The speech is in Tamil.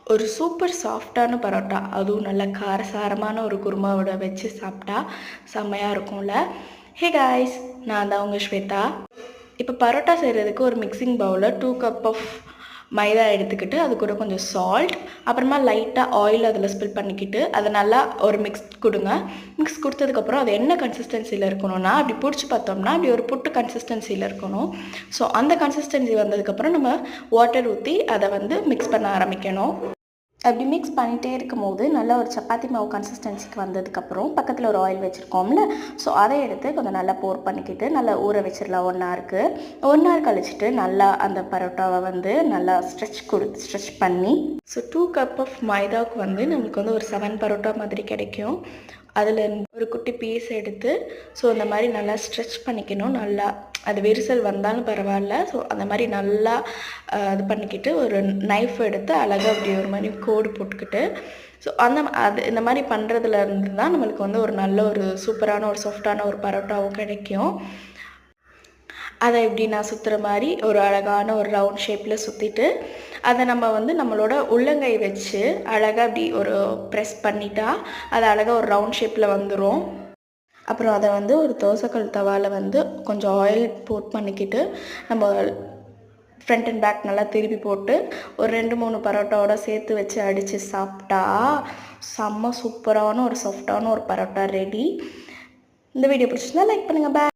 ஒரு சூப்பர் சாஃப்டான பரோட்டா, அதுவும் நல்ல காரசாரமான ஒரு குருமாவோட வச்சு சாப்பிட்டா செம்மையாக இருக்கும்ல. ஹே காய்ஸ், நான் தான் உங்கள் ஸ்வேதா. இப்போ பரோட்டா செய்கிறதுக்கு ஒரு மிக்சிங் பவுலில் 2 கப் ஆஃப் மைதா எடுத்துக்கிட்டு அது கூட கொஞ்சம் சால்ட், அப்புறமா லைட்டாக ஆயில் அதில் ஸ்பில் பண்ணிக்கிட்டு அதை நல்லா ஒரு மிக்ஸ் கொடுங்க. மிக்ஸ் கொடுத்ததுக்கப்புறம் அது என்ன கன்சிஸ்டன்சியில் இருக்கணும்னா, அப்படி பிடிச்சி பார்த்தோம்னா அப்படி ஒரு புட்டு கன்சிஸ்டன்சியில் இருக்கணும். ஸோ அந்த கன்சிஸ்டன்சி வந்ததுக்கப்புறம் நம்ம வாட்டர் ஊற்றி அதை வந்து மிக்ஸ் பண்ண ஆரம்பிக்கணும். அப்படி மிக்ஸ் பண்ணிகிட்டே இருக்கும்போது நல்லா ஒரு சப்பாத்தி மாவு கன்சிஸ்டன்சிக்கு வந்ததுக்கப்புறம் பக்கத்தில் ஒரு ஆயில் வச்சுருக்கோம்ல, ஸோ அதை எடுத்து கொஞ்சம் நல்லா போர் பண்ணிக்கிட்டு நல்லா ஊற வச்சிடலாம் 1 ஹவருக்கு. 1 ஹவர் கழிச்சிட்டு நல்லா அந்த பரோட்டாவை வந்து நல்லா ஸ்ட்ரெச் பண்ணி, ஸோ 2 கப் ஆஃப் மைதாவுக்கு வந்து நம்மளுக்கு வந்து ஒரு 7 பரோட்டா மாதிரி கிடைக்கும். அதில் ஒரு குட்டி பீஸ் எடுத்து ஸோ அந்த மாதிரி நல்லா ஸ்ட்ரெச் பண்ணிக்கணும். நல்லா அது விரிசல் வந்தாலும் பரவாயில்ல. ஸோ அந்த மாதிரி நல்லா இது பண்ணிக்கிட்டு ஒரு நைஃப் எடுத்து அழகாக அப்படி ஒரு மாதிரி கோடு போட்டுக்கிட்டு, ஸோ அது இந்த மாதிரி பண்ணுறதுலேருந்து தான் நம்மளுக்கு வந்து ஒரு நல்ல ஒரு சூப்பரான ஒரு சாஃப்டான ஒரு பரோட்டாவும் கிடைக்கும். அதை இப்படி நான் சுற்றுற மாதிரி ஒரு அழகான ஒரு ரவுண்ட் ஷேப்பில் சுற்றிட்டு, அதை நம்ம வந்து நம்மளோட உள்ளங்கை வச்சு அழகாக அப்படி ஒரு ப்ரெஸ் பண்ணிட்டா அது அழகாக ஒரு ரவுண்ட் ஷேப்பில் வந்துடும். அப்புறம் அதை வந்து ஒரு தோசைக்கல் தவாவில் வந்து கொஞ்சம் ஆயில் பண்ணிக்கிட்டு நம்ம ஃப்ரண்ட் அண்ட் பேக் நல்லா திருப்பி போட்டு ஒரு 2-3 பரோட்டாவோட சேர்த்து வச்சு அடித்து சாப்பிட்டா செம்ம சூப்பரான ஒரு சாஃப்டான ஒரு பரோட்டா ரெடி. இந்த வீடியோ பிடிச்சிருந்தா லைக் பண்ணுங்கள். பாய்.